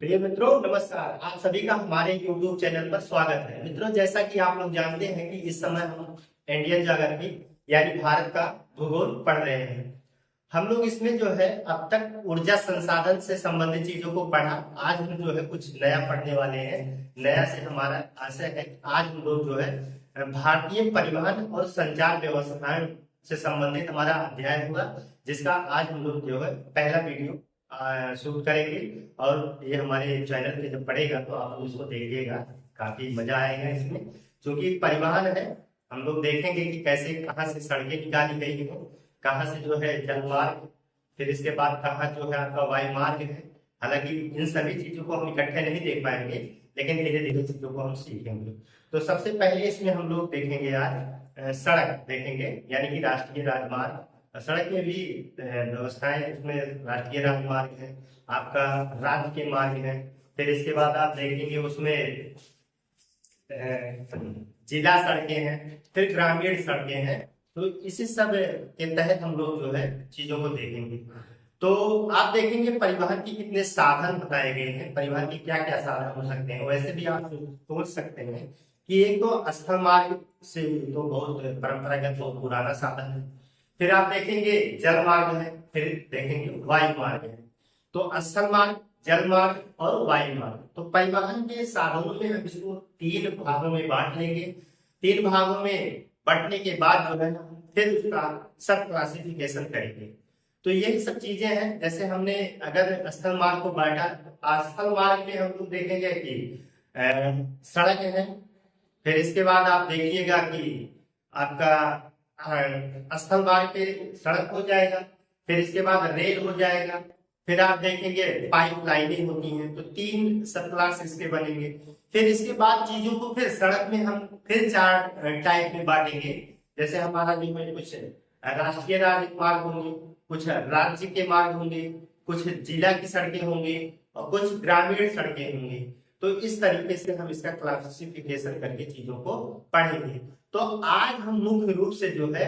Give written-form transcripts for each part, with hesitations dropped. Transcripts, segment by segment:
प्रिय मित्रों, नमस्कार। आप सभी का हमारे YouTube चैनल पर स्वागत है। मित्रों, जैसा कि आप लोग जानते हैं कि इस समय हम इंडियन ज्योग्राफी यानी भारत का भूगोल पढ़ रहे हैं। हम लोग इसमें जो है अब तक ऊर्जा संसाधन से संबंधित चीजों को पढ़ा। आज हम जो है कुछ नया पढ़ने वाले हैं। नया से हमारा आशय है आज हम लोग जो है भारतीय परिवहन और संचार व्यवस्थाएं से संबंधित हमारा अध्याय होगा, जिसका आज हम लोग जो है पहला वीडियो शूट करेंगे। और ये हमारे चैनल पे जब पड़ेगा तो आप उसको देखिएगा, काफी मजा आएगा इसमें। क्योंकि परिवहन है, हम लोग देखेंगे कि कैसे कहाँ से सड़कें निकाली गई हो, कहाँ से जो है जलमार्ग, फिर इसके बाद कहाँ जो है आपका वायु मार्ग है। हालांकि इन सभी चीजों को हम इकट्ठे नहीं देख पाएंगे, लेकिन धीरे धीरे चीजों को हम सीखेंगे। तो सबसे पहले इसमें हम लोग देखेंगे आज सड़क देखेंगे, यानी कि राष्ट्रीय राजमार्ग। सड़क में भी व्यवस्थाएं, उसमें राष्ट्रीय राजमार्ग है, आपका राज्य के मार्ग है। फिर इसके बाद आप देखेंगे उसमें जिला सड़कें हैं, फिर ग्रामीण सड़कें हैं। तो इसी सब के तहत हम लोग जो है चीजों को देखेंगे। तो आप देखेंगे परिवहन के कितने साधन बताए गए हैं, परिवहन के क्या क्या साधन हो सकते हैं। वैसे भी आप सोच सकते हैं कि एक तो स्थल मार्ग से तो बहुत परंपरागत बहुत पुराना साधन है। फिर आप देखेंगे जल मार्ग है, फिर देखेंगे वायु मार्ग है। तो स्थल मार्ग, जल मार्ग और वायु मार्ग। तो परिवहन के साधनों में हम इसको तीन भागों में बांट लेंगे। तीन भागों में बांटने के बाद जो है ना फिर उसका सब क्लासिफिकेशन करेंगे। तो यही सब चीजें हैं। जैसे हमने अगर स्थल मार्ग को बांटा, स्थल मार्ग में हम लोग देखेंगे कि सड़क है। फिर इसके बाद आप देखिएगा कि आपका स्थल मार्ग पे सड़क हो जाएगा, फिर इसके बाद रेल हो जाएगा, फिर आप देखेंगे पाइप लाइनें होती हैं। तो तीन सब क्लास इसके बनेंगे। फिर इसके बाद चीजों को फिर सड़क में हम फिर चार टाइप में बांटेंगे। जैसे हमारा जो है कुछ राष्ट्रीय राजमार्ग होंगे, कुछ राज्य के मार्ग होंगे, कुछ जिला की सड़कें होंगी और कुछ ग्रामीण सड़कें होंगी। तो इस तरीके से हम इसका क्लासिफिकेशन करके चीजों को पढ़ेंगे। तो आज हम मुख्य रूप से जो है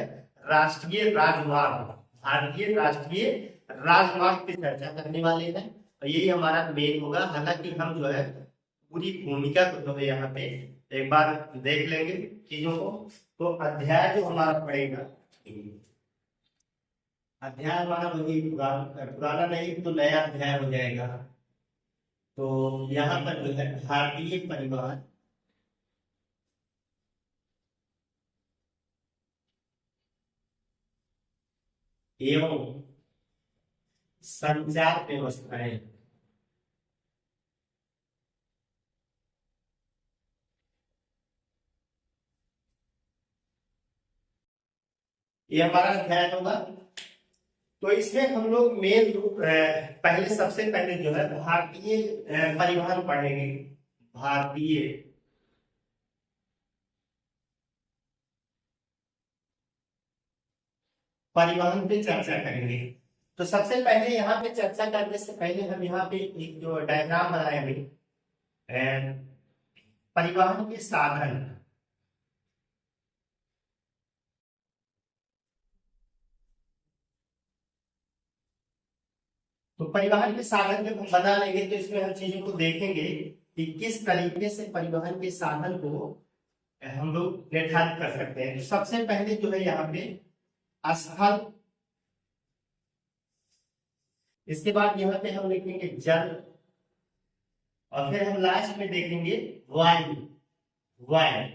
राष्ट्रीय राजमार्ग, भारतीय राष्ट्रीय राजमार्ग की चर्चा करने वाले हैं। और यही हमारा मेन होगा। हालांकि हम जो है पूरी भूमिका को जो है यहाँ पे एक बार देख लेंगे चीजों को। तो अध्याय जो हमारा पड़ेगा, अध्याय हमारा वही पुराना नहीं तो नया अध्याय हो जाएगा। तो यहाँ पर जो है भारतीय परिवहन एवं संचार व्यवस्थाएं। ये हमारा अध्याय होगा। तो इसमें हम लोग मेन रूप पहले सबसे पहले जो है भारतीय परिवहन पढ़ेंगे। भारतीय परिवहन पे चर्चा करेंगे। तो सबसे पहले यहाँ पे चर्चा करने से पहले हम यहाँ पे एक जो डायग्राम बनाएंगे परिवहन के साधन। तो परिवहन के साधन जब हम बना लेंगे तो इसमें हम चीजों को देखेंगे कि किस तरीके से परिवहन के साधन को हम लोग निर्धारित कर सकते हैं। तो सबसे पहले जो है यहाँ पे स्थल, इसके बाद यहाँ पे हम लिखेंगे जल, और फिर हम लास्ट में देखेंगे वायु। वायु,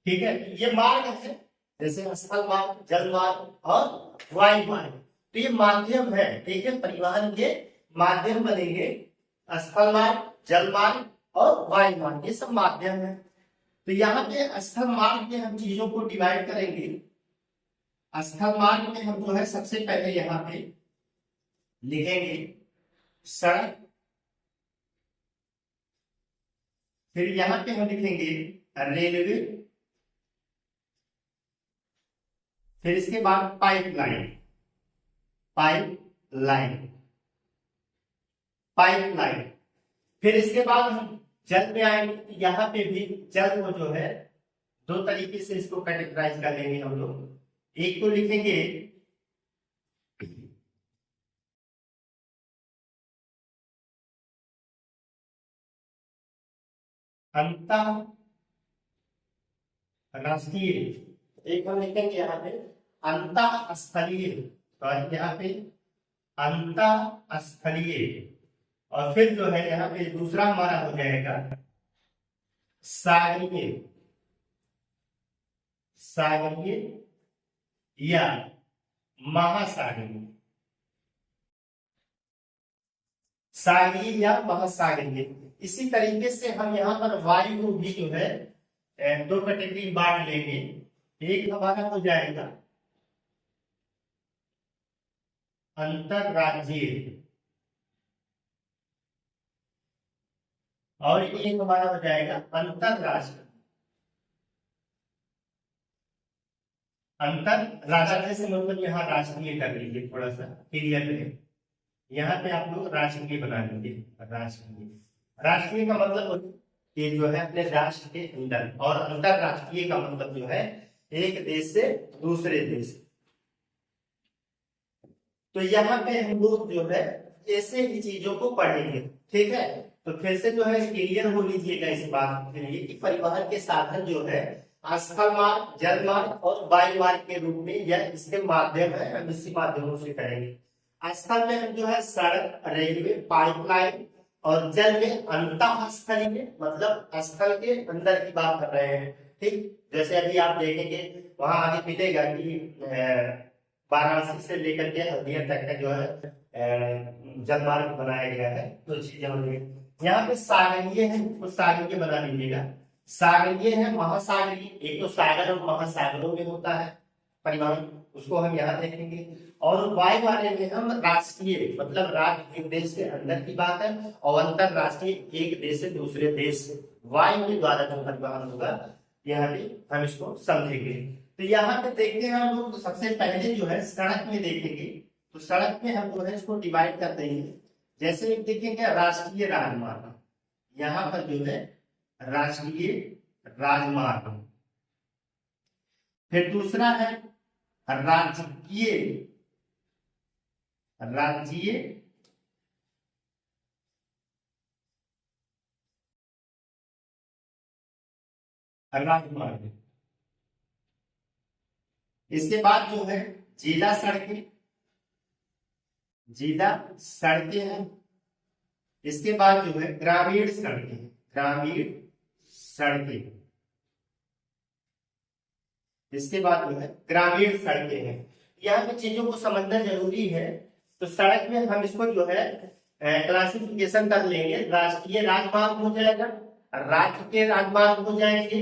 ठीक है। ये मार्ग है, जैसे स्थल मार्ग, जल मार्ग और वायु मार्ग। तो ये माध्यम है, ठीक है, परिवहन के माध्यम बनेंगे। स्थल मार्ग, जल मार्ग और वायु मार्ग, ये सब माध्यम है। तो यहाँ पे स्थल मार्ग में हम चीजों को डिवाइड करेंगे। स्थल मार्ग में हम जो है सबसे पहले यहाँ पे लिखेंगे सड़क, फिर यहाँ पे हम लिखेंगे रेलवे, फिर इसके बाद pipeline. Pipe line, pipe line. फिर इसके बाद हम जल में आएंगे। यहाँ पे भी जल को जो है दो तरीके से इसको कैटेगराइज कर लेंगे हम लोग। एक तो लिखेंगे अंतरराष्ट्रीय, एक हम लिखेंगे यहाँ पे अंतःस्थलीय, तो यहाँ पे अंतःस्थलीय, और फिर जो है यहाँ पे दूसरा हमारा हो जाएगा सागरीय, सागरीय या महासागरीय, सागरीय या महासागरीय। इसी तरीके से हम यहाँ पर वायु को भी जो है दो कैटेगरी बांट लेंगे। एक हमारा हो जाएगा अंतरराज्यीय और एक हमारा हो जाएगा अंतरराष्ट्रीय। अंतरराष्ट्रीय से मतलब यहाँ राष्ट्रीय कर लीजिए, थोड़ा सा क्लियर रहे। यहाँ पे आप लोग राष्ट्रीय बना लीजिए। राष्ट्रीय, राष्ट्रीय का मतलब ये जो है अपने राष्ट्र के अंदर, और अंतरराष्ट्रीय का मतलब जो है एक देश से दूसरे देश। तो यहाँ पे हम लोग जो है ऐसे ही चीजों को पढ़ेंगे, ठीक है। तो फिर से जो है क्लियर हो लीजिएगा इस बात के लिए कि परिवहन के साधन जो है स्थल मार्ग, जल मार्ग और वायु मार्ग के रूप में या इसके माध्यम है, हम इसी माध्यमों से करेंगे। स्थल में हम जो है सड़क, रेलवे, पाइपलाइन, और जल में अंतःस्थलीय मतलब स्थल के अंदर की बात कर रहे हैं, ठीक। जैसे अभी आप देखेंगे वहां आगे मिलेगा कि वाराणसी से लेकर के हल्दिया तक का जो है जल मार्ग बनाया गया है। तो चीजें होंगी यहाँ पे सागरीय है, तो सागरीय बना लीजिएगा। सागरीय है, महासागरीय, एक तो सागर और महासागरों में होता है परिवहन, उसको हम यहाँ देखेंगे। और वायु वाले में हम राष्ट्रीय मतलब राज्य एक देश के अंदर की बात है, और अंतरराष्ट्रीय एक देश से दूसरे देश वायु के द्वारा जो परिवहन होगा यहाँ पे हम इसको समझेंगे। तो यहाँ पे देखते हैं हम लोग, तो सबसे पहले जो है सड़क में देखेंगे। तो सड़क में हम जो है इसको डिवाइड कर देंगे। जैसे एक देखेंगे राष्ट्रीय राजमार्ग, यहाँ पर जो है राष्ट्रीय राजमार्ग। फिर दूसरा है राजकीय, राज्य राजमार्ग। इसके बाद जो है जिला सड़कें, जिला सड़कें हैं। इसके बाद जो है ग्रामीण सड़कें, ग्रामीण सड़कें। इसके बाद जो है ग्रामीण सड़कें हैं। यहाँ पे चीजों को समझना जरूरी है। तो सड़क में हम इसको जो है क्लासिफिकेशन कर लेंगे। राष्ट्रीय राजमार्ग हो जाएगा, राज्य के राजमार्ग हो जाएंगे,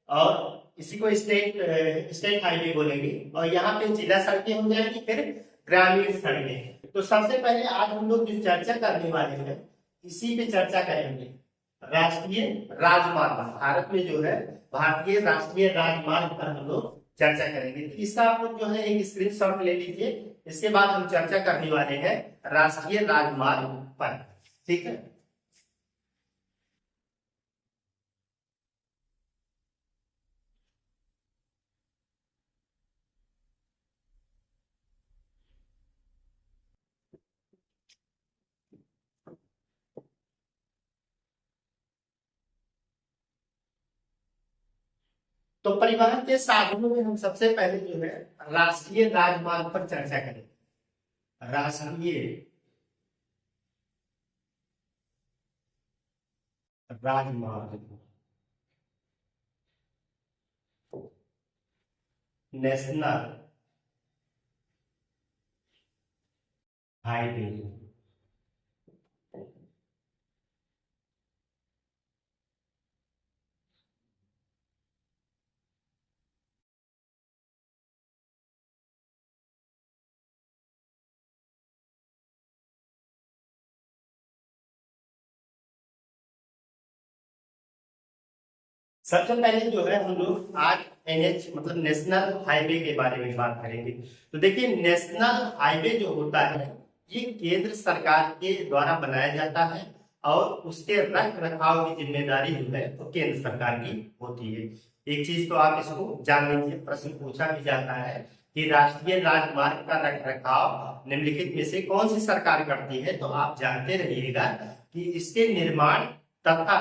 और इसी को स्टेट हाईवे बोलेंगे, और यहाँ पे जिला सड़कें हो जाएंगी, फिर ग्रामीण सड़कें। तो सबसे पहले आज हम लोग जो चर्चा करने वाले हैं इसी पे चर्चा करेंगे। राष्ट्रीय राजमार्ग, भारत में जो है भारतीय राष्ट्रीय राजमार्ग पर हम लोग चर्चा करेंगे। तो इसका आप लोग जो है एक स्क्रीनशॉट ले लीजिए। इसके बाद हम चर्चा करने वाले हैं राष्ट्रीय राजमार्ग पर, ठीक है। तो परिवहन के साधनों में हम सबसे पहले जो है राष्ट्रीय राजमार्ग पर चर्चा करेंगे। राष्ट्रीय राजमार्ग, नेशनल हाईवे। सबसे पहले जो है हम लोग आज एनएच मतलब नेशनल हाईवे के बारे में बात करेंगे। तो देखिए नेशनल हाईवे जो होता है ये केंद्र सरकार के द्वारा बनाया जाता है, और उसके रख रखाव की जिम्मेदारी जो है तो केंद्र सरकार की होती है। एक चीज तो आप इसको जान लीजिए, प्रश्न पूछा भी जाता है कि राष्ट्रीय राजमार्ग का रख रखाव निम्नलिखित में से कौन सी सरकार करती है। तो आप जानते रहिएगा कि इसके निर्माण तथा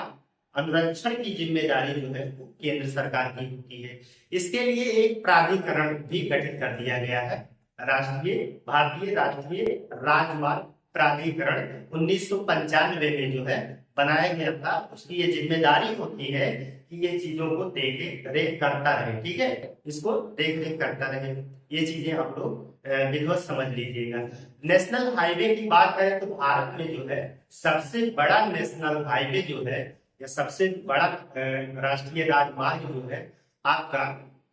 अनुरक्षण की जिम्मेदारी जो है वो केंद्र सरकार की होती है। इसके लिए एक प्राधिकरण भी गठित कर दिया गया है, भारतीय राष्ट्रीय राजमार्ग प्राधिकरण 1995 में जो है बनाया गया था। उसकी ये जिम्मेदारी होती है कि ये चीजों को देख रेख करता रहे, ठीक है, इसको देख रेख करता रहे। ये चीजें आप लोग विधिवत समझ लीजिएगा। नेशनल हाईवे की बात करें तो भारत में जो है सबसे बड़ा नेशनल हाईवे जो है या सबसे बड़ा राष्ट्रीय राजमार्ग जो है आपका,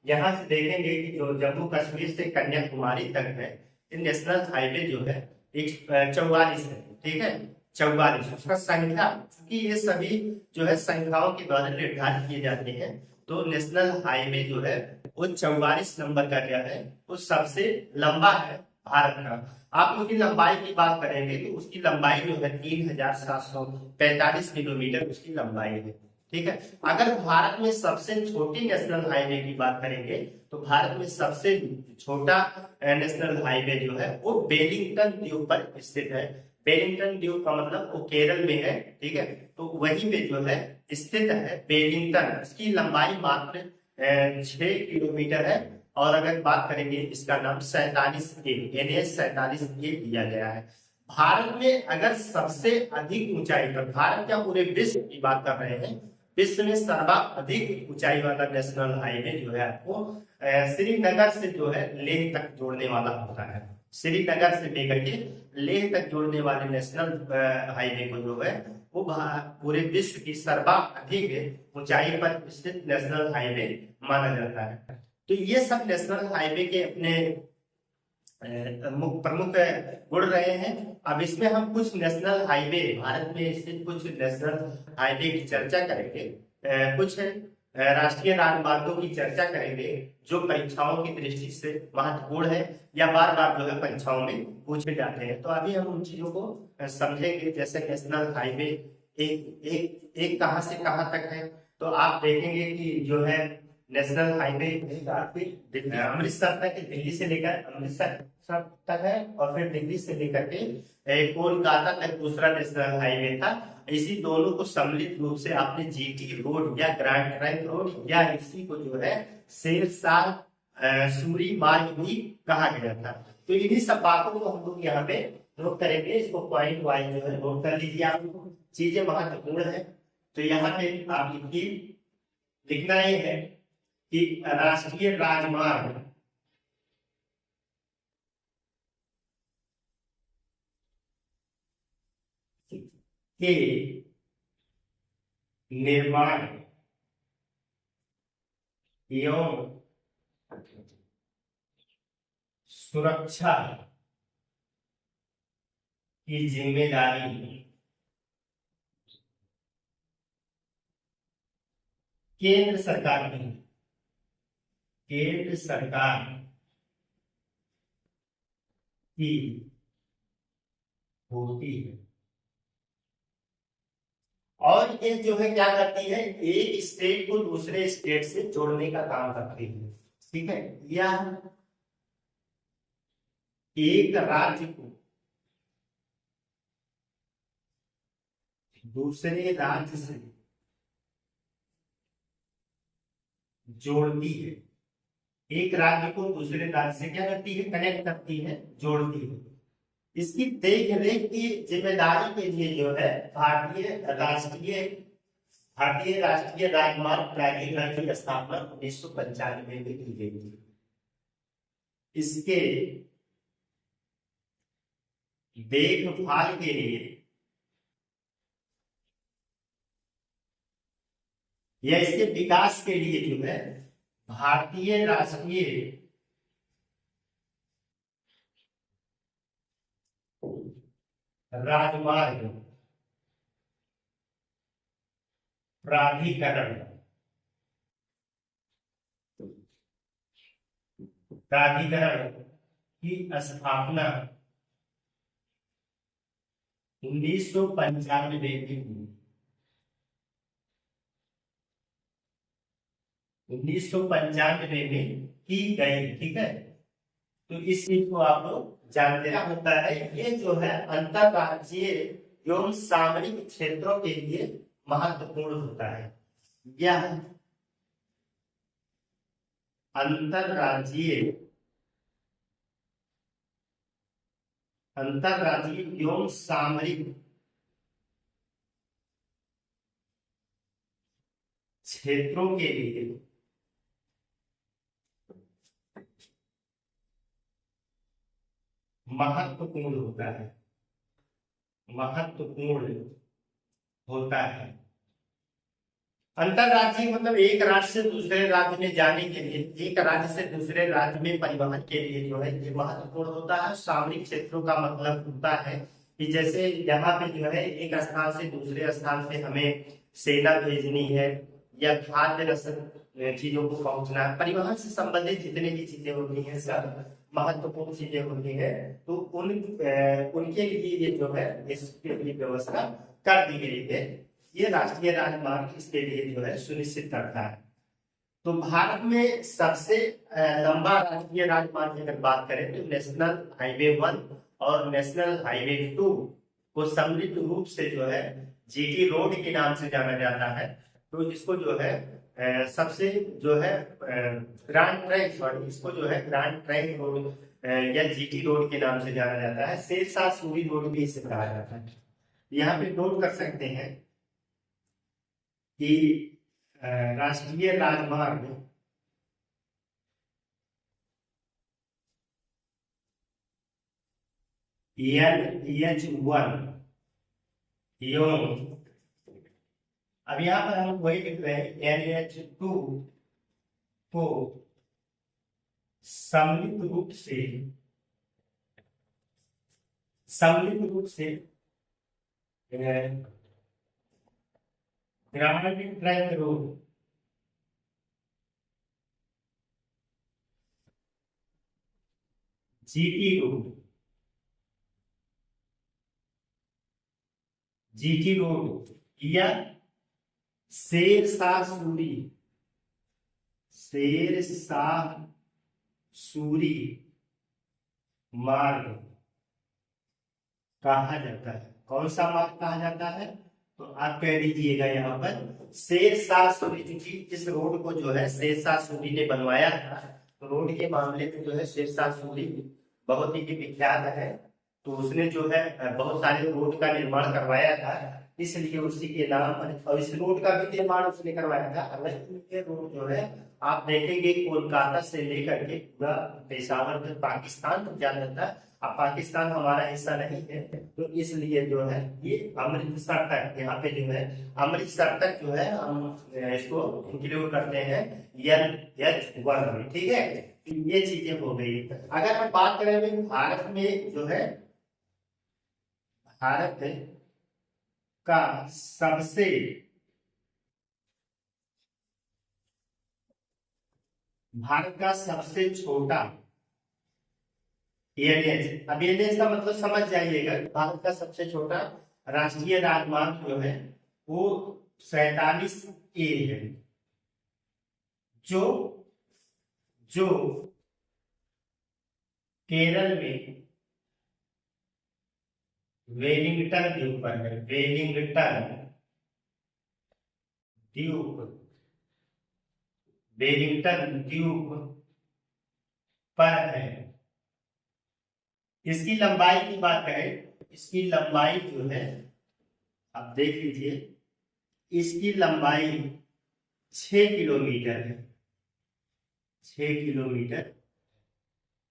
यहाँ से देखेंगे कि जो जम्मू कश्मीर से कन्याकुमारी तक है, ये नेशनल हाईवे जो है 44 है, ठीक है, 44। उसका संख्या, क्योंकि ये सभी जो है संख्याओं के द्वारा निर्धारित किए जाते हैं, तो नेशनल हाईवे जो है वो 44 नंबर का क्या है, वो सबसे लंबा है भारत का। आप उसकी लंबाई की बात करेंगे तो उसकी लंबाई जो है 3745 किलोमीटर उसकी लंबाई है, ठीक है। अगर भारत में सबसे छोटी नेशनल हाईवे की बात करेंगे तो भारत में सबसे छोटा नेशनल हाईवे जो है वो वेलिंगटन द्वीप पर स्थित है। वेलिंगटन द्वीप का मतलब वो केरल में है, ठीक है, तो वहीं पे जो है स्थित है वेलिंगटन। इसकी लंबाई मात्र 6 किलोमीटर है। और अगर बात करेंगे इसका नाम 47A NH 47A दिया गया है। भारत में अगर सबसे अधिक ऊंचाई पर, भारत क्या पूरे विश्व की बात कर रहे हैं, विश्व में सर्वाधिक ऊंचाई वाला नेशनल हाईवे जो है आपको श्रीनगर से जो है लेह तक जोड़ने वाला होता है। श्रीनगर से लेकर के लेह तक जोड़ने वाले नेशनल हाईवे को जो है वो पूरे विश्व की सर्वाधिक ऊंचाई पर स्थित नेशनल हाईवे माना जाता है। तो ये सब नेशनल हाईवे के अपने प्रमुख गुण रहे हैं। अब इसमें हम कुछ नेशनल हाईवे, भारत में स्थित कुछ नेशनल हाईवे की चर्चा करेंगे, कुछ राष्ट्रीय राजमार्गों की चर्चा करेंगे जो परीक्षाओं की दृष्टि से महत्वपूर्ण है या बार बार जो है परीक्षाओं में पूछे जाते हैं। तो अभी हम उन चीजों को समझेंगे। जैसे नेशनल हाईवे एक कहां से कहां तक है, तो आप देखेंगे कि जो है नेशनल हाईवे अमृतसर तक, दिल्ली से लेकर अमृतसर तक है, और फिर दिल्ली से लेकर के कोलकाता तक दूसरा नेशनल हाईवे था। इसी दोनों को सम्मिलित रूप से आपने जीटी रोड या ग्रैंड ट्रंक रोड या इसी को जो है शेरशाह सूरी मार्ग भी कहा गया था। तो इन्हीं सब बातों को हम लोग यहाँ पे नोट करेंगे। इसको पॉइंट वाइज जो है नोट कर लीजिए, आप चीजें महत्वपूर्ण है। तो यहाँ पे आप लिखना ये है कि राष्ट्रीय राजमार्ग के निर्माण एवं सुरक्षा की जिम्मेदारी केंद्र सरकार की, केंद्र सरकार की होती है। और ये जो है क्या करती है, एक स्टेट को दूसरे स्टेट से जोड़ने का काम करती है, ठीक है, या एक राज्य को दूसरे राज्य से जोड़ती है। एक राज्य को दूसरे राज्य से क्या करती है, कनेक्ट करती है, जोड़ती है। इसकी देख रेख की जिम्मेदारी के लिए जो है भारतीय राष्ट्रीय राजमार्ग प्राधिकरण की स्थापना 1995 में की गई थी। इसके देखभाल के लिए या इसके विकास के लिए जो है भारतीय राष्ट्रीय राजमार्ग प्राधिकरण की स्थापना 1995 में की। 1995 में की गई, ठीक है। तो इस चीज को आप लोग जानते होता है। ये जो है अंतरराज्यीय एवं सामरिक क्षेत्रों के लिए महत्वपूर्ण होता है। यह अंतरराज्यीय अंतरराज्यीय एवं सामरिक क्षेत्रों के लिए महत्वपूर्ण होता है, महत्वपूर्ण होता है। अंतरराज्यीय मतलब एक राज्य से दूसरे राज्य में जाने के लिए, एक राज्य से दूसरे राज्य में परिवहन के लिए जो है ये महत्वपूर्ण होता है। सामरिक क्षेत्रों का मतलब होता है कि जैसे यहाँ पे जो है एक स्थान से दूसरे स्थान पे हमें सेना भेजनी है या खाद्य चीजों को पहुंचना है, परिवहन से संबंधित जितने भी चीजें होती हैं सब महत्वपूर्ण चीजें होती है, तो उनके लिए ये जो है इसके लिए व्यवस्था कर दी गई है। ये राष्ट्रीय राजमार्ग इसके लिए जो है सुनिश्चित करता है। तो भारत में सबसे लंबा राष्ट्रीय राजमार्ग अगर बात करें तो नेशनल हाईवे 1 और नेशनल हाईवे 2 को सम्मिलित रूप से जो है जीटी रोड के नाम से जाना जाता है। तो इसको जो है सबसे जो है ग्रांड ट्रैंक, सॉरी इसको जो है ग्रांड ट्रैंक रोड या जीटी रोड के नाम से जाना जाता है। शेरशाह सूरी रोड भी इसे कहा जाता है। यहाँ पे नोट कर सकते हैं कि राष्ट्रीय राजमार्ग NH1 एवं अब यहाँ पर हम वही लिख रहे हैं NH2 को सम्मिलित रूप से grand trunk road GT road या शेरशाह सूरी मार्ग कहा जाता है। कौन सा मार्ग कहा जाता है? तो आप कह दीजिएगा यहाँ पर शेरशाह सूरी, क्योंकि इस रोड को जो है शेरशाह सूरी ने बनवाया था। तो रोड के मामले में जो है शेरशाह सूरी बहुत ही विख्यात है। तो उसने जो है बहुत सारे रोड का निर्माण करवाया था, इसलिए उसी के नाम पर, और इस रोड का भी निर्माण उसने करवाया था। ये रोड जो है आप देखेंगे कोलकाता से लेकर के पूरा पेशावर तक पाकिस्तान तक जाता था। अब पाकिस्तान हमारा हिस्सा नहीं है, तो इसलिए जो है ये अमृतसर तक, यहाँ पे जो है अमृतसर तक जो है हम इसको इंक्लूड करते हैं NH1 में। ठीक है, ये चीजें हो गई। अगर हम बात करें भारत में जो है, भारत का सबसे छोटा एनएच, अब एनएच का मतलब समझ जाइएगा। भारत का सबसे छोटा राष्ट्रीय राजमार्ग जो है वो 47A है, जो केरल में वेलिंगटन द्वीप पर है। वेलिंगटन द्वीप पर है। इसकी लंबाई की बात करें, इसकी लंबाई जो है आप देख लीजिए, इसकी लंबाई 6 किलोमीटर है। 6 किलोमीटर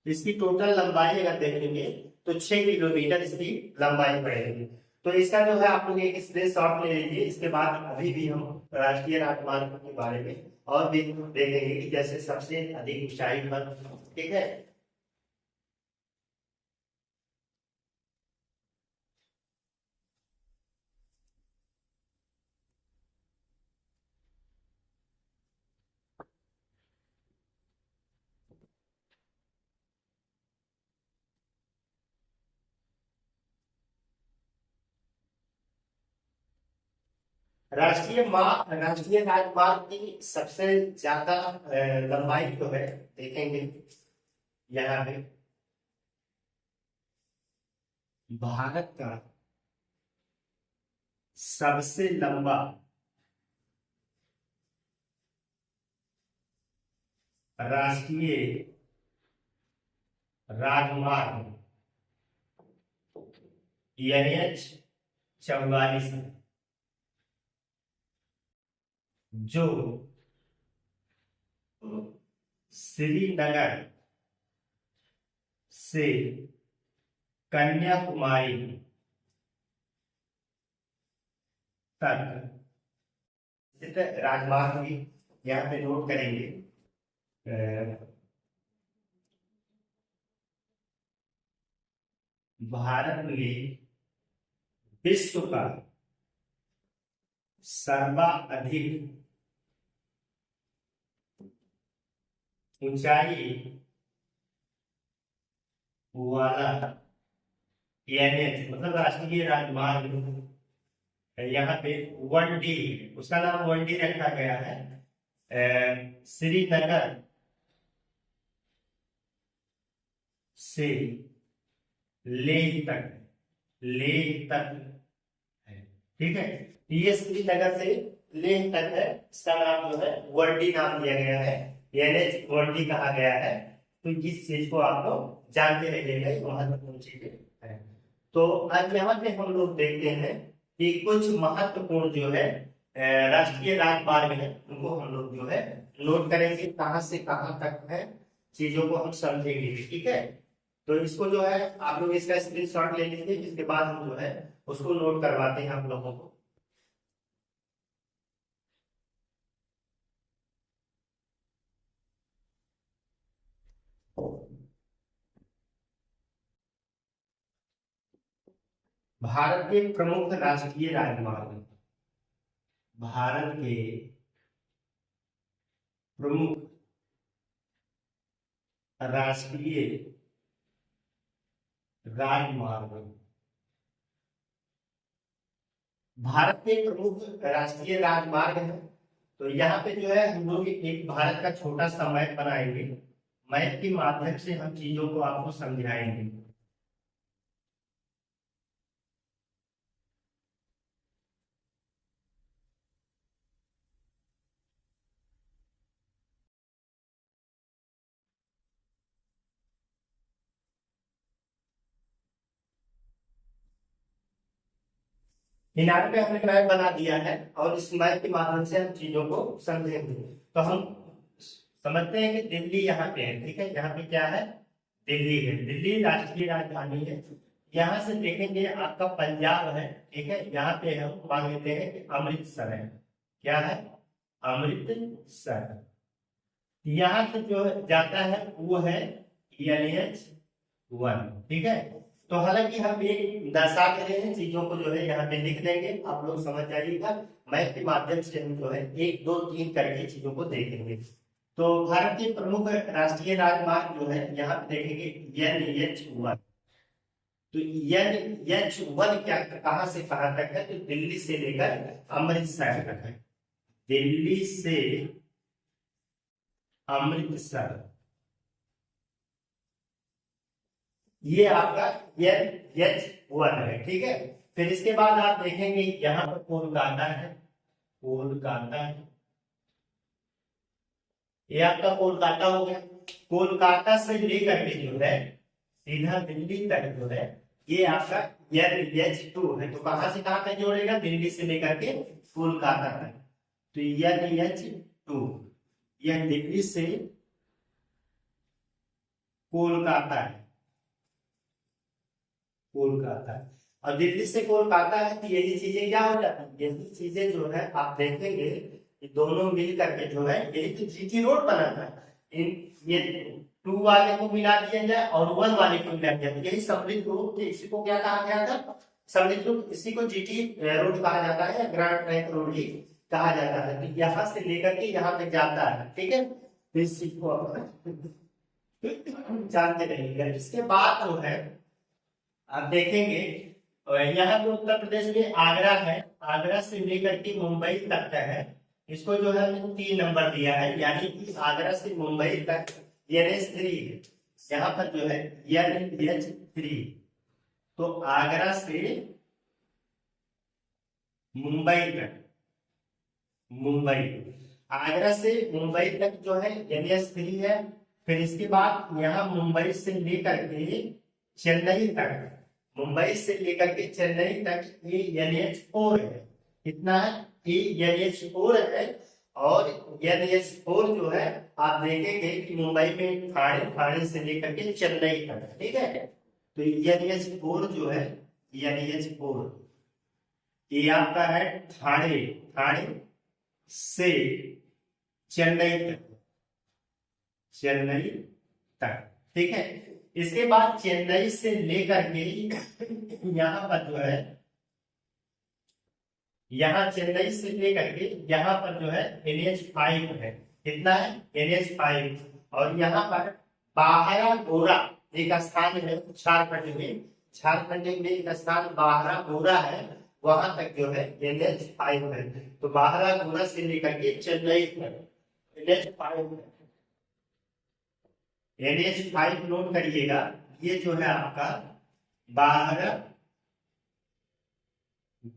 इसकी टोटल लंबाई अगर देखेंगे तो 6 किलोमीटर इसकी लंबाई पड़ेगी। तो इसका जो है आप लोग एक स्क्रीनशॉट ले लीजिए। इसके बाद अभी भी हम राष्ट्रीय राजमार्ग के बारे में और भी देखेंगे कि जैसे सबसे अधिक ऊंचाई पर, ठीक है। राष्ट्रीय राजमार्ग की सबसे ज्यादा लंबाई जो है देखेंगे यहाँ पे, भारत का सबसे लंबा राष्ट्रीय राजमार्ग NH 44 जो श्रीनगर से कन्याकुमारी तक स्थित राजमार्ग भी यहाँ पे नोट करेंगे। भारत में विश्व का सर्वाधिक ऊंचाई वाला NH मतलब राष्ट्रीय राजमार्ग यहाँ पे 1D, उसका नाम 1D रखा गया है। श्रीनगर से लेह तक, लेह तक है, ठीक है। ये श्रीनगर से लेह तक है, इसका नाम जो है 1D नाम दिया गया है, NH 1D कहा गया है। तो इस चीज को आप लोग जानते रहिएगा, महत्वपूर्ण चीजें है। तो आज यहाँ पे हम लोग देखते हैं कि कुछ महत्वपूर्ण जो है राष्ट्रीय राजमार्ग है, उनको हम लोग जो है नोट करेंगे, कहाँ से कहाँ तक है, चीजों को हम समझेंगे, ठीक है। तो इसको जो है आप लोग इसका स्क्रीनशॉट ले लीजिए, इसके बाद हम जो है उसको नोट करवाते हैं आप लोगों को। भारत के प्रमुख राष्ट्रीय राजमार्ग, भारत के प्रमुख राष्ट्रीय राजमार्ग, भारत के प्रमुख राष्ट्रीय राजमार्ग है। तो यहाँ पे जो है हम लोग एक भारत का छोटा सा मैप बनाएंगे, मैप के माध्यम से हम चीजों को आपको समझाएंगे। किनारे पे हमने मैप बना दिया है और इस मैप के माध्यम से हम चीजों को समझेंगे। तो हम समझते हैं कि दिल्ली यहाँ पे है, ठीक है। यहाँ पे क्या है, दिल्ली है, दिल्ली राष्ट्रीय राजधानी है। यहाँ से देखेंगे आपका पंजाब है, ठीक है। यहाँ पे हम मान लेते हैं कि अमृतसर है, क्या है, अमृतसर। यहाँ से जो जाता है वो है NH 1, ठीक है। तो हालांकि हम एक दर्शा दे रहे हैं, चीजों को जो है यहाँ पे लिख देंगे, आप लोग समझ जाइएगा। मैप के माध्यम से हम जो है 1 2 3 करके चीजों को देखेंगे। तो भारत के प्रमुख राष्ट्रीय राजमार्ग जो है यहाँ पे देखेंगे NH 1। तो NH 1 क्या, कहाँ से कहाँ तक है, तो दिल्ली से लेकर अमृतसर तक है, दिल्ली से अमृतसर। ये आपका NH 1 है, ठीक है। फिर इसके बाद आप देखेंगे यहाँ पर कोलकाता है, कोलकाता है, ये आपका कोलकाता हो गया। कोलकाता से लेकर के जो है सीधा दिल्ली तक जो है ये आपका NH 2 है। तो कहां से कहां तक जोड़ेगा, दिल्ली से लेकर के कोलकाता तक। तो NH 2 यह दिल्ली से कोलकाता है, कोलकाता। और दिल्ली से कोलकाता है तो यही चीजें क्या हो जाती है, यही चीजें जो है आप देखेंगे कि दोनों मिल करके जो है यही तो GT रोड बना था। इन ये 2 वाले को मिला दिया जाए और 1 वाले को मिला दिया, यही समृद्ध रोड। इसी को क्या कहा गया था, समृद्ध रोड। इसी को GT रोड कहा जाता है, ग्रैंड ट्रंक रोड भी कहा जाता है। तो यहाँ से लेकर के यहाँ तक जाता है, ठीक है। तो इस चीज को जानते रहिएगा। इसके बाद जो है आप देखेंगे यहाँ पे उत्तर प्रदेश में आगरा है, आगरा से लेकर के मुंबई तक का है। इसको जो है 3 नंबर दिया है, यानी कि आगरा से मुंबई तक NH 3 है। यहाँ पर जो है NH 3, तो आगरा से मुंबई तक, मुंबई। आगरा से मुंबई तक जो है NH3 है। फिर इसके बाद यहाँ मुंबई से लेकर के चेन्नई तक, मुंबई से लेकर के चेन्नई तक ये NH4 है। कितना है? ये NH4 है। और NH4 जो है आप देखेंगे कि मुंबई में ठाणे, ठाणे से लेकर के चेन्नई तक, ठीक है। तो NH4 जो है, NH4 ये आपका है ठाणे, ठाणे से चेन्नई तक, चेन्नई तक, ठीक है। इसके बाद चेन्नई से लेकर के यहाँ पर जो है, यहाँ चेन्नई से लेकर के यहाँ पर जो है NH5 है। कितना है? NH5। और यहाँ पर बाहरा गोरा एक स्थान है झारखंड में, झारखंड में एक स्थान बाहरा गोरा है, वहां तक जो है NH5 है। तो बाहरा गोरा से लेकर के चेन्नई तक NH5 है। NH5 नोट करिएगा, ये जो है आपका बाहरा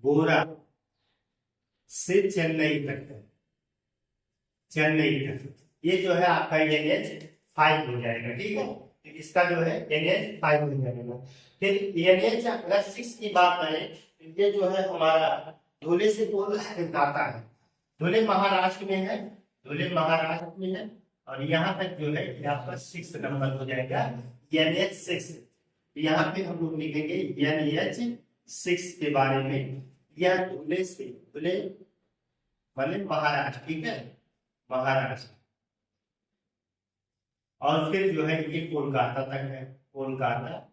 गोरा से चेन्नई तक है, चेन्नई तक ये जो है आपका NH5 हो जाएगा, ठीक है। तो इसका जो है NH5 हो जाएगा। फिर NH6 की बात करें, ये जो है हमारा धुले से कोलकाता है, धुले महाराष्ट्र में है, धुले महाराष्ट्र में है। और यहाँ तक जो है यहाँ पर 6 नंबर हो जाएगा NH6। यहाँ पे हम लोग लिखेंगे NH6 के बारे में। यह धुले से, धुले मतलब महाराष्ट्र, ठीक है, महाराष्ट्र। और फिर जो है ये कोलकाता तक है, कोलकाता,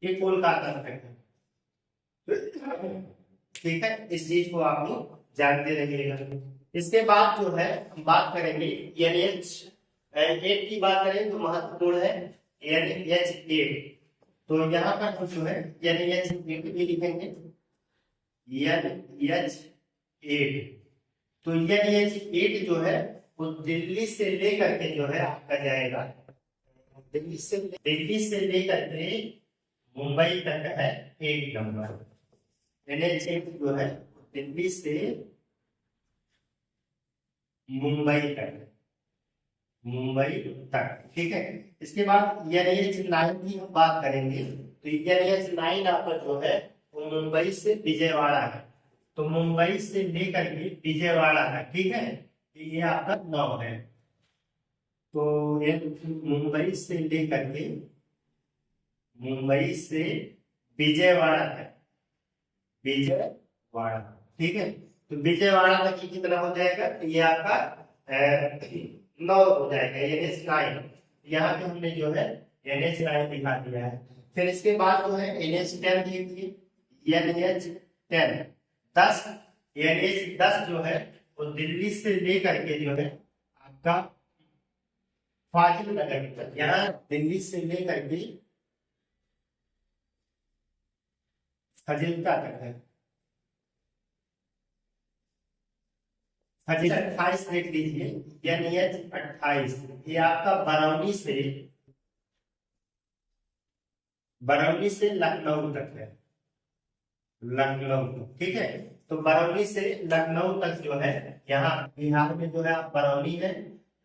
ये कोलकाता तक है, ठीक है। इस चीज को आप लोग जानते रहिएगा। इसके बाद जो है हम बात करेंगे NH8 की बात करें तो महत्वपूर्ण है NH8। तो यहाँ पर हम जो है NH8 भी लिखेंगे, NH8। तो NH8 जो है वो दिल्ली से लेकर के जो है आपका जाएगा, दिल्ली से लेकर के मुंबई तक है 8 नंबर। NH8 जो है दिल्ली से मुंबई तक, मुंबई तक, ठीक है। इसके बाद NH9 की हम बात करेंगे, तो NH9 आपका जो है वो मुंबई से विजयवाड़ा है। तो मुंबई से लेकर के विजयवाड़ा है, ठीक है, ये आपका 9 है। तो ये मुंबई से लेकर के, मुंबई से विजयवाड़ा है, विजयवाड़ा, ठीक है। तो विजयवाड़ा तक कितना हो जाएगा? तो ये आपका 9 हो जाएगा, NH9। यहाँ पे हमने जो है NH9 दिखा दिया है। फिर इसके बाद जो है NH10 देखिए, NH10 10, NH10 जो है वो दिल्ली से लेकर के जो है आपका फाजिल नगर तक, यहाँ दिल्ली से लेकर के फाजिल्का तक है। 28 देख लीजिए, NH28 ये आपका बरौनी से लखनऊ तक है, लखनऊ, ठीक है। तो बरौनी से लखनऊ तक जो है यहाँ बिहार में जो है आप बरौनी है,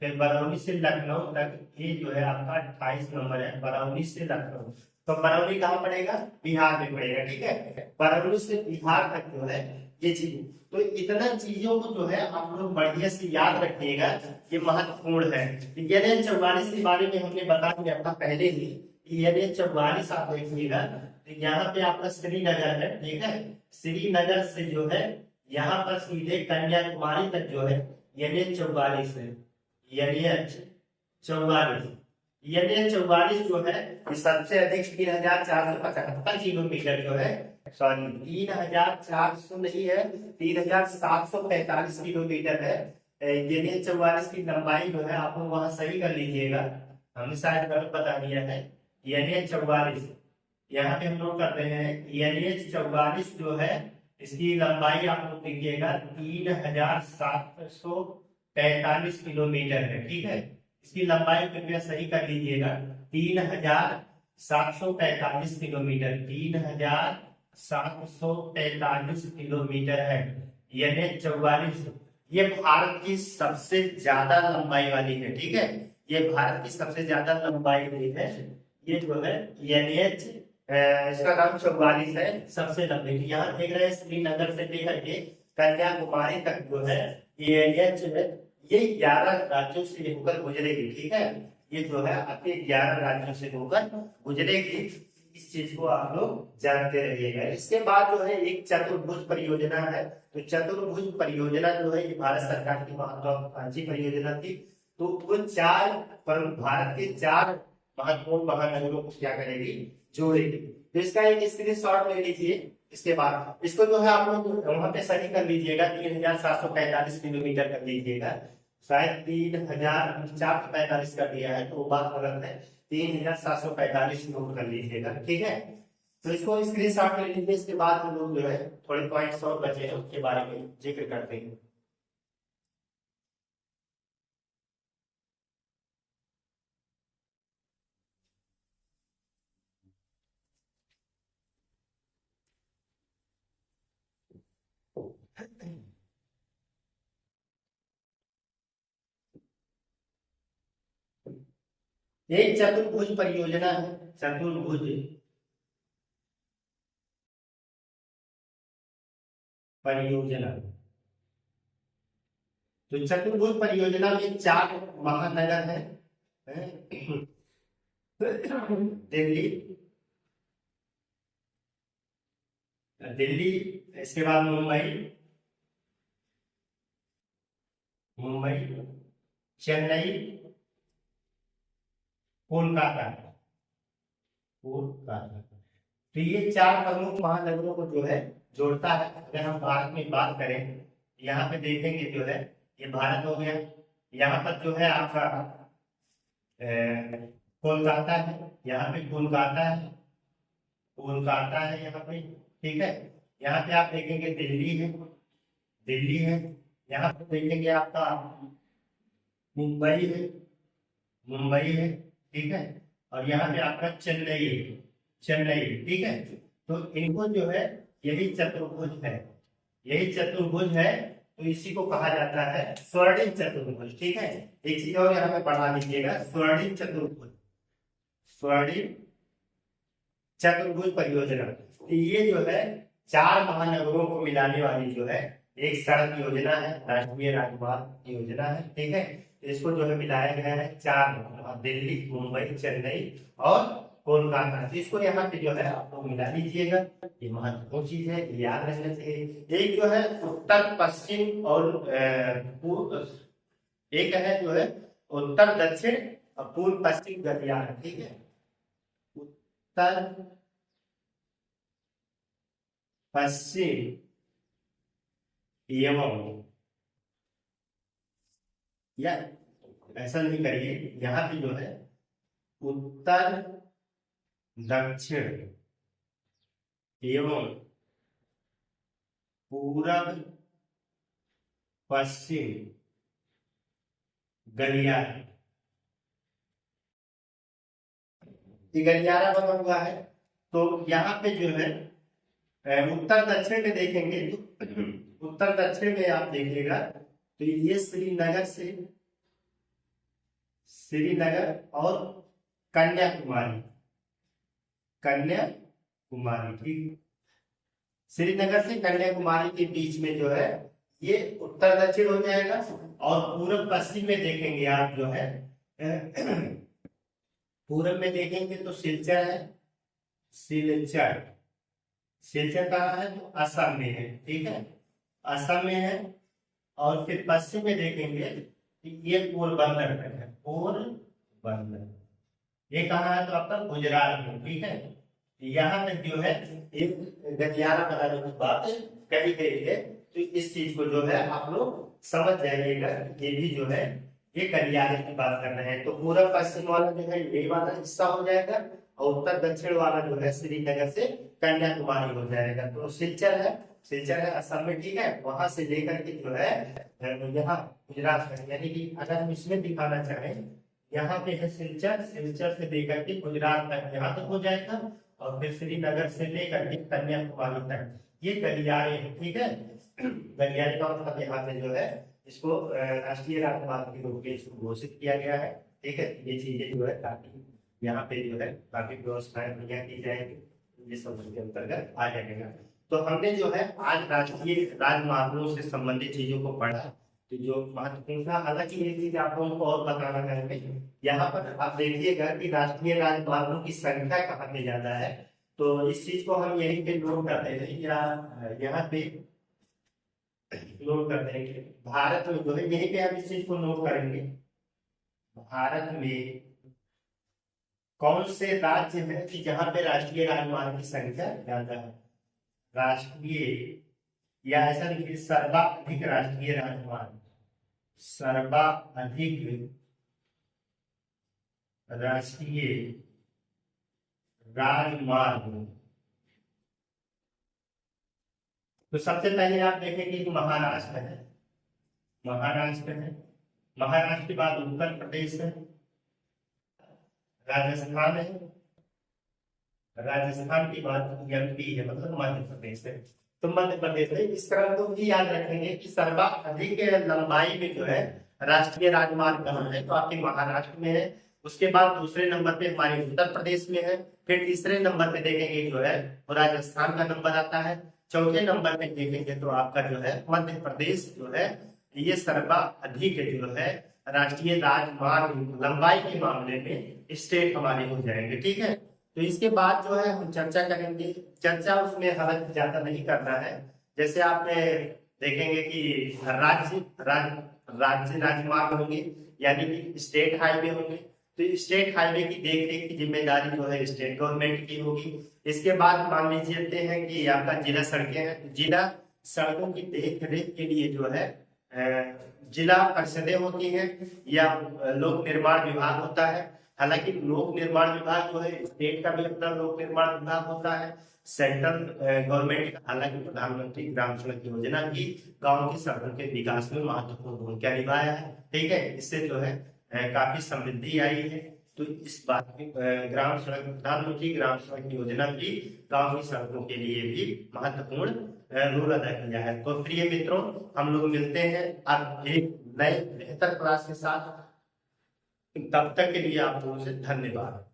फिर बरौनी से लखनऊ तक ये जो है आपका 28 नंबर है, बरौनी से लखनऊ। तो बरौनी कहाँ पड़ेगा? बिहार में पड़ेगा, ठीक है। बरौनी से बिहार तक जो है ये चीज। तो इतना चीजों को जो है आप लोग बढ़िया से याद रखिएगा, ये महत्वपूर्ण है। NH44 के बारे में हमने बता दिया था पहले ही। NH44 आप देखिएगा, तो यहाँ पे आपका श्रीनगर है, ठीक है। श्रीनगर से जो है यहाँ पर सीधे कन्याकुमारी तक जो है NH44 है, NH44। NH44 जो है ये सबसे अधिक 3475 किलोमीटर जो है, सॉरी 3400 नहीं है, 3745 किलोमीटर है। NH44 की लंबाई जो है आप लोग वहां सही कर लीजिएगा, हमने शायद गलत बता दिया है। NH44 यहाँ पे हम लोग कर रहे हैं, NH44 जो है इसकी लंबाई आप लोग देखिएगा 3745 किलोमीटर है, ठीक है। इसकी लंबाई कृपया सही कर लीजिएगा, 3745 किलोमीटर, 3745 किलोमीटर है NH44 ये भारत की सबसे ज्यादा लंबाई वाली है, ठीक है। ये भारत की सबसे ज्यादा लंबाई वाली है, ये जो है NH, इसका नाम 44 है, सबसे लंबी। यहाँ देख रहे हैं श्रीनगर से लेकर के कन्याकुमारी तक जो है ये NH है, ये 11 राज्यों से होकर गुजरेगी, ठीक है। ये जो है आपके 11 राज्यों से होकर गुजरेगी, इस चीज को आप लोग जानते रहिएगा। इसके बाद जो है एक चतुर्भुज परियोजना है, तो चतुर्भुज परियोजना जो है ये भारत सरकार की महत्वाकांक्षी परियोजना थी। तो वो भारत के 4 महत्वपूर्ण महानगरों को क्या करेगी, जोड़ेगी। तो इसका एक स्क्रीनशॉट ले लीजिए। इसके बाद इसको जो है आप लोग वहां पे सही कर लीजिएगा, 3745 किलोमीटर कर लीजिएगा, शायद 3445 कर दिया है तो वो बात गलत है, 3745 नोट कर लीजिएगा, ठीक है। तो इसको स्क्रीनशॉट ले लीजिए। इसके बाद हम लोग जो है थोड़े पॉइंट्स और बचे हैं उसके बारे में जिक्र करते हैं। एक चतुर्भुज परियोजना है, चतुर्भुज परियोजना। तो चतुर्भुज परियोजना में 4 महानगर है, दिल्ली, दिल्ली, इसके बाद मुंबई, मुंबई, चेन्नई, कोलकाता, कोलकाता। तो ये 4 प्रमुख महानगरों को जो है जोड़ता है। अगर हम भारत में बात करें, यहाँ पे देखेंगे जो है ये भारत हो गया, यहाँ पर जो है आपका कोलकाता है, यहाँ पे कोलकाता है, कोलकाता है यहाँ पे, ठीक है। यहाँ पे आप देखेंगे दिल्ली है, दिल्ली है, यहाँ पे देखेंगे आपका मुंबई है, मुंबई है, ठीक है। और यहाँ पे आपका चेन्नई है, चेन्नई, ठीक है। तो इनको जो है यही चतुर्भुज है, यही चतुर्भुज है, तो इसी को कहा जाता है स्वर्णिम चतुर्भुज, ठीक है। एक चीज और यहाँ पे पढ़ा लीजिएगा, स्वर्णिम चतुर्भुज, स्वर्णिम चतुर्भुज परियोजना। तो ये जो है 4 महानगरों को मिलाने वाली जो है एक सड़क योजना है, राष्ट्रीय राजमार्ग योजना है, ठीक है। इसको जो है मिलाया गया है 4, दिल्ली, मुंबई, चेन्नई और कोलकाता। तो इसको यहाँ पे जो है आप लोग मिला लीजिएगा, ये महत्वपूर्ण चीज है, याद रखना चाहिए। एक जो है उत्तर पश्चिम और पूर्व, एक है जो है उत्तर दक्षिण और पूर्व पश्चिम गलियारा, ठीक है। उत्तर पश्चिम एवं, या ऐसा नहीं करिए, यहाँ पे जो है उत्तर दक्षिण एवं पूरब पश्चिम गलियारा, गलियारा बना हुआ है। तो यहाँ पे जो है उत्तर दक्षिण में देखेंगे, तो उत्तर दक्षिण में आप देखिएगा तो ये श्रीनगर से, श्रीनगर और कन्याकुमारी, कन्याकुमारी, ठीक। श्रीनगर से कन्याकुमारी के बीच में जो है ये उत्तर दक्षिण हो जाएगा। और पूर्व पश्चिम में देखेंगे आप जो है पूर्व में देखेंगे तो सिलचर है, सिलचर, सिलचर कहाँ है, तो असम में है, ठीक है, असम में है। और फिर पश्चिम में देखेंगे ये पोरबंदर है, पोरबंदर, ये कहाँ है, तो आपका गुजरात में, ठीक है। यहाँ तक जो है एक गलियारा बनाने की बात कही गई है। तो इस चीज को जो है आप लोग समझ जाइएगा, ये भी जो है ये गलियारे की बात कर रहे हैं। तो पूर्व पश्चिम वाला जो है ये वाला हिस्सा हो जाएगा और उत्तर दक्षिण वाला जो है श्रीनगर से कन्याकुमारी हो जाएगा। तो सिलचर है, सिलचर है असम में, ठीक है। वहां से लेकर के जो है यहाँ गुजरात में, यानी कि अगर हम इसमें दिखाना चाहें, यहाँ पे है सिलचर, सिलचर से लेकर के गुजरात तक यहाँ तक हो जाएगा। और फिर श्रीनगर से लेकर के कन्याकुमारी तक ये गलियारे हैं, ठीक है। गलियारे का मतलब यहाँ पे जो है इसको राष्ट्रीय राजमार्ग के रूप में इसको घोषित किया गया है, ठीक है। ये चीजें जो है ताकि यहाँ पे जो है काफी व्यवस्थाएं बढ़िया की जाएगी, ये सब उसके अंतर्गत आ जाएगा। तो हमने जो है आज राष्ट्रीय राजमार्गों से संबंधित चीजों को पढ़ा, तो जो महत्वपूर्ण था। हालांकि ये चीज आप लोगों को और बताना चाहेंगे, यहाँ पर आप देखिएगा कि राष्ट्रीय राजमार्गों की संख्या कहाँ पे ज्यादा है, तो इस चीज को हम यहीं पे नोट करते हैं, या यहाँ पे नोट करते हैं कि भारत में जो है, यहीं पे हम इस चीज को नोट करेंगे, भारत में कौन से राज्य है कि जहां पे राष्ट्रीय राजमार्ग की संख्या ज्यादा है। राष्ट्रीय, या ऐसा लिखिए सर्वाधिक राष्ट्रीय राजमार्ग, सर्वाधिक राष्ट्रीय राजमार्ग। तो सबसे पहले आप देखेंगे कि महाराष्ट्र है, महाराष्ट्र है, महाराष्ट्र के बाद उत्तर प्रदेश है, राजस्थान है, राजस्थान के बाद एमपी है, मतलब मध्य प्रदेश है। तो मध्य प्रदेश है। इस क्रम को भी याद रखेंगे कि सर्वाधिक लंबाई में जो है राष्ट्रीय राजमार्ग कहाँ है, तो आपके महाराष्ट्र में है। उसके बाद दूसरे नंबर पे हमारे उत्तर प्रदेश में है। फिर तीसरे नंबर पे देखेंगे जो है वो राजस्थान का नंबर आता है। चौथे नंबर पे देखेंगे तो आपका जो है मध्य प्रदेश जो है ये सर्वाधिक जो है राष्ट्रीय राजमार्ग लंबाई के मामले में स्टेट हमारे हो जाएंगे, ठीक है। तो इसके बाद जो है हम चर्चा करेंगे, चर्चा उसमें हालांकि ज्यादा नहीं करना है। जैसे आप देखेंगे कि राज्य राजमार्ग होंगे, यानी कि स्टेट हाईवे होंगे, तो स्टेट हाईवे की देख रेख की जिम्मेदारी जो है स्टेट गवर्नमेंट की होगी। इसके बाद मान लीजिए हैं कि आपका जिला सड़कें हैं, तो जिला सड़कों की देख रेख के लिए जो है जिला परिषदें होती हैं या लोक निर्माण विभाग होता है। हालांकि लोक निर्माण विभाग जो है स्टेट का भी अपना लोक निर्माण विभाग होता है, सेंट्रल गवर्नमेंट। हालांकि प्रधानमंत्री ग्राम सड़क योजना भी गांव की सड़कों के विकास में महत्वपूर्ण भूमिका निभाया है, ठीक है। इससे जो है काफी समृद्धि आई है। तो इस बात में ग्राम सड़क, प्रधानमंत्री ग्राम सड़क योजना भी गांव की सड़कों के लिए भी महत्वपूर्ण रोल अदा किया है। तो प्रिय मित्रों, हम लोग मिलते हैं अब एक नए बेहतर क्लास के साथ। तब तक के लिए आप लोगों से धन्यवाद।